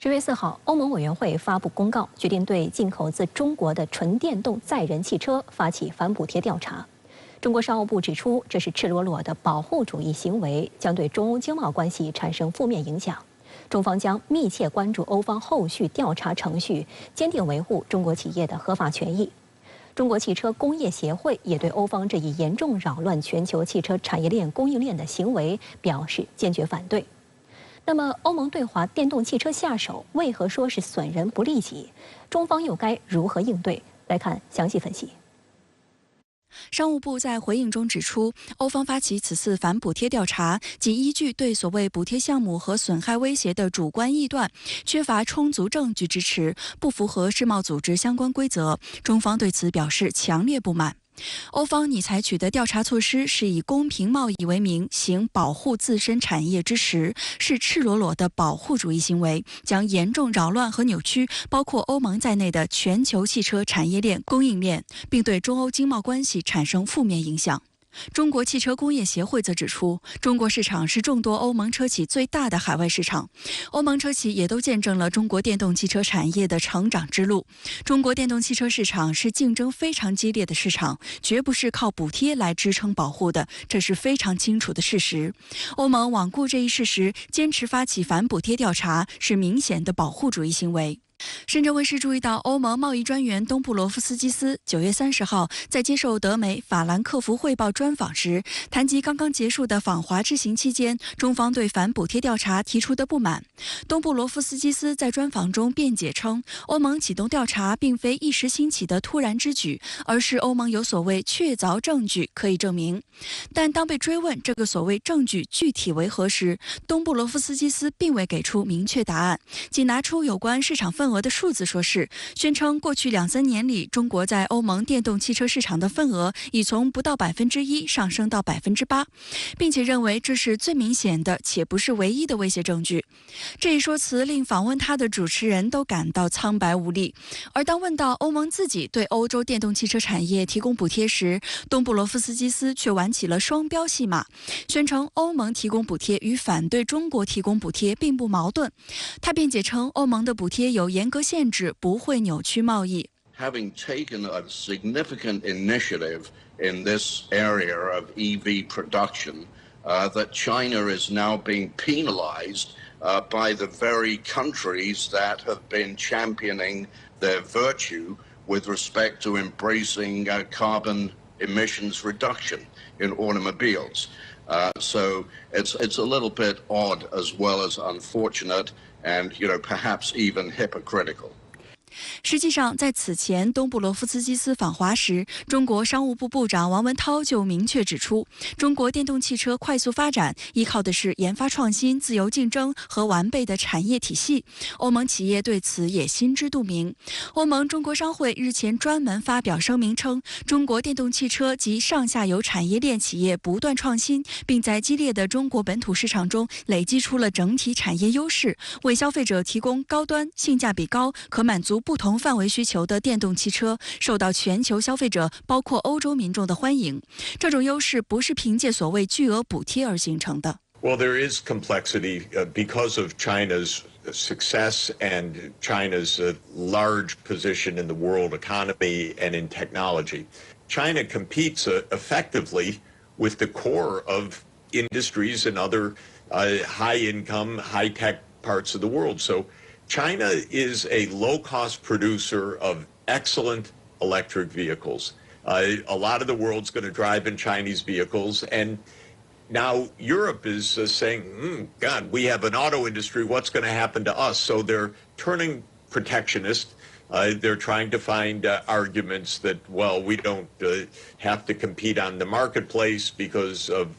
10月4号，欧盟委员会发布公告，决定对进口自中国的纯电动载人汽车发起反补贴调查。中国商务部指出，这是赤裸裸的保护主义行为，将对中欧经贸关系产生负面影响。中方将密切关注欧方后续调查程序，坚定维护中国企业的合法权益。中国汽车工业协会也对欧方这一严重扰乱全球汽车产业链供应链的行为表示坚决反对。那么，欧盟对华电动汽车下手，为何说是损人不利己？中方又该如何应对？来看详细分析。商务部在回应中指出，欧方发起此次反补贴调查，仅依据对所谓补贴项目和损害威胁的主观臆断，缺乏充足证据支持，不符合世贸组织相关规则。中方对此表示强烈不满。欧方拟采取的调查措施是以公平贸易为名行保护自身产业之实，是赤裸裸的保护主义行为，将严重扰乱和扭曲包括欧盟在内的全球汽车产业链供应链，并对中欧经贸关系产生负面影响。中国汽车工业协会则指出，中国市场是众多欧盟车企最大的海外市场，欧盟车企也都见证了中国电动汽车产业的成长之路。中国电动汽车市场是竞争非常激烈的市场，绝不是靠补贴来支撑保护的，这是非常清楚的事实。欧盟罔顾这一事实，坚持发起反补贴调查，是明显的保护主义行为。深圳卫视注意到，欧盟贸易专员东布罗夫斯基斯9月30号在接受德媒法兰克福汇报专访时，谈及刚刚结束的访华之行期间，中方对反补贴调查提出的不满。东布罗夫斯基斯在专访中辩解称，欧盟启动调查并非一时兴起的突然之举，而是欧盟有所谓确凿证据可以证明。但当被追问这个所谓证据具体为何时，东布罗夫斯基斯并未给出明确答案，仅拿出有关市场份额的数字说事，宣称过去2-3年里，中国在欧盟电动汽车市场的份额已从不到1%上升到8%，并且认为这是最明显的且不是唯一的威胁证据。这一说辞令访问他的主持人都感到苍白无力。而当问到欧盟自己对欧洲电动汽车产业提供补贴时，东布罗夫斯基斯却玩起了双标戏码，宣称欧盟提供补贴与反对中国提供补贴并不矛盾。他辩解称，欧盟的补贴有严格限制，不会扭曲贸易。 Having taken a significant initiative in this area of EV production, that China is now being penalized by the very countries that have been championing their virtue with respect to embracing carbon emissions reduction in automobiles. So it's a little bit odd as well as unfortunate and, perhaps even hypocritical. 实际上，在此前东布罗夫斯基斯访华时，中国商务部部长王文涛就明确指出，中国电动汽车快速发展依靠的是研发创新、自由竞争和完备的产业体系。欧盟企业对此也心知肚明。欧盟中国商会日前专门发表声明称，中国电动汽车及上下游产业链企业不断创新，并在激烈的中国本土市场中累积出了整体产业优势，为消费者提供高端、性价比高、可满足不同范围需求的电动汽车，受到全球消费者包括欧洲民众的欢迎。这种优势不是凭借所谓巨额补贴而形成的。 Well, there is complexity because of China's success and China's large position in the world economy and in technology. China competes effectively with the core of industries and other high-income, high-tech parts of the world. So China is a low-cost producer of excellent electric vehicles. A lot of the world's going to drive in Chinese vehicles, and now Europe is saying, God, we have an auto industry, what's going to happen to us? So they're turning protectionist. They're trying to find arguments that, well, we don't have to compete on the marketplace because of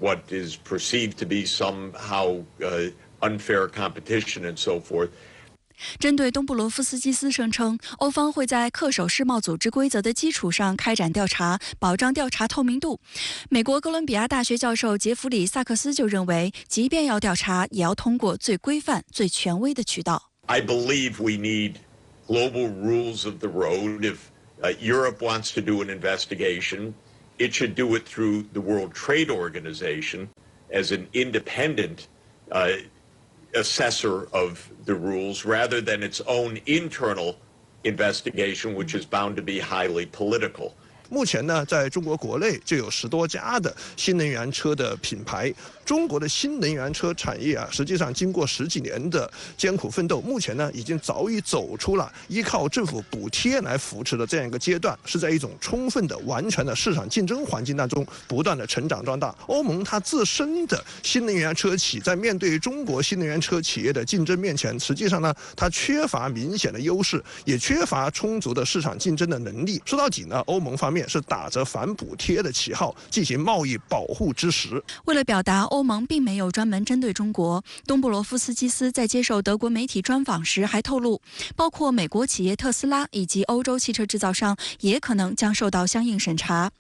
what is perceived to be somehow unfair competition and so forth. 针对东布罗夫斯基斯声称，欧方会在恪守世贸组织规则的基础上开展调查，保障调查透明度。美国哥伦比亚大学教授杰弗里·萨克斯就认为，即便要调查，也要通过最规范、最权威的渠道。I believe we need global rules of the road. If Europe wants to do an investigation, it should do it through the World Trade Organization as an independent assessor of the rules rather than its own internal investigation, which is bound to be highly political. 目前呢，在中国国内就有10多家的新能源车的品牌。中国的新能源车产业啊，实际上经过10几年的艰苦奋斗，目前呢已经早已走出了依靠政府补贴来扶持的这样一个阶段，是在一种充分的、完全的市场竞争环境当中不断的成长壮大。欧盟它自身的新能源车企在面对中国新能源车企业的竞争面前，实际上呢，它缺乏明显的优势，也缺乏充足的市场竞争的能力。说到底呢，欧盟方面是打着反补贴的旗号进行贸易保护之实。为了表达欧盟并没有专门针对中国，东布罗夫斯基斯在接受德国媒体专访时还透露，包括美国企业特斯拉以及欧洲汽车制造商也可能将受到相应审查。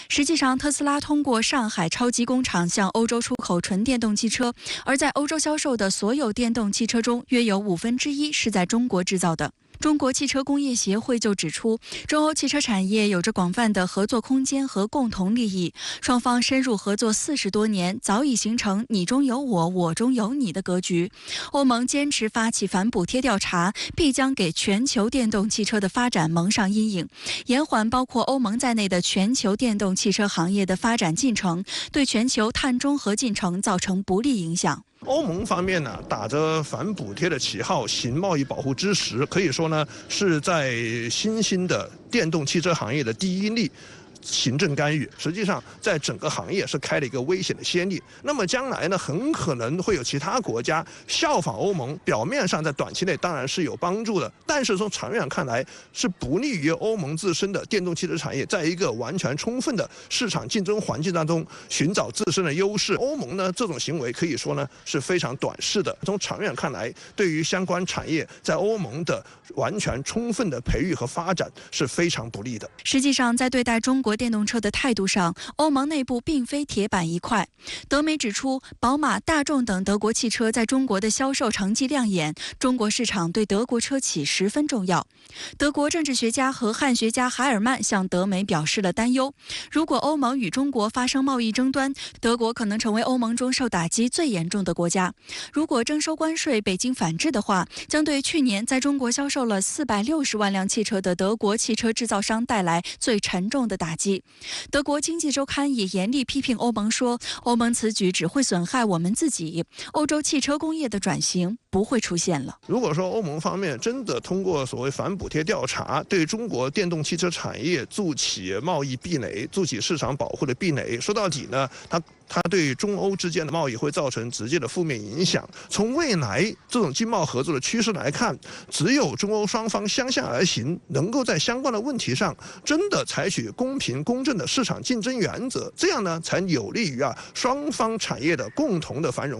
实际上，特斯拉通过上海超级工厂向欧洲出口纯电动汽车，而在欧洲销售的所有电动汽车中，约有1/5是在中国制造的。中国汽车工业协会就指出，中欧汽车产业有着广泛的合作空间和共同利益，双方深入合作40多年，早已形成你中有我，我中有你的格局。欧盟坚持发起反补贴调查，必将给全球电动汽车的发展蒙上阴影，延缓包括欧盟在内的全球电动汽车行业的发展进程，对全球碳中和进程造成不利影响。欧盟方面呢，打着反补贴的旗号行贸易保护之实，可以说呢是在新兴的电动汽车行业的第一例行政干预，实际上在整个行业是开了一个危险的先例。那么将来呢，很可能会有其他国家效仿欧盟，表面上在短期内当然是有帮助的，但是从长远看来是不利于欧盟自身的电动汽车产业在一个完全充分的市场竞争环境当中寻找自身的优势。欧盟呢这种行为可以说呢是非常短视的，从长远看来，对于相关产业在欧盟的完全充分的培育和发展是非常不利的。实际上，在对待中国电动车的态度上，欧盟内部并非铁板一块。德媒指出，宝马、大众等德国汽车在中国的销售成绩亮眼，中国市场对德国车企十分重要。德国政治学家和汉学家海尔曼向德媒表示了担忧，如果欧盟与中国发生贸易争端，德国可能成为欧盟中受打击最严重的国家。如果征收关税，北京反制的话，将对去年在中国销售了460万辆汽车的德国汽车制造商带来最沉重的打击。德国经济周刊也严厉批评欧盟说，欧盟此举只会损害我们自己，欧洲汽车工业的转型不会出现了。如果说欧盟方面真的通过所谓反补贴调查，对中国电动汽车产业筑起贸易壁垒，筑起市场保护的壁垒，说到底呢，它对中欧之间的贸易会造成直接的负面影响。从未来这种经贸合作的趋势来看，只有中欧双方相向而行，能够在相关的问题上真的采取公平公正的市场竞争原则，这样呢才有利于双方产业的共同的繁荣。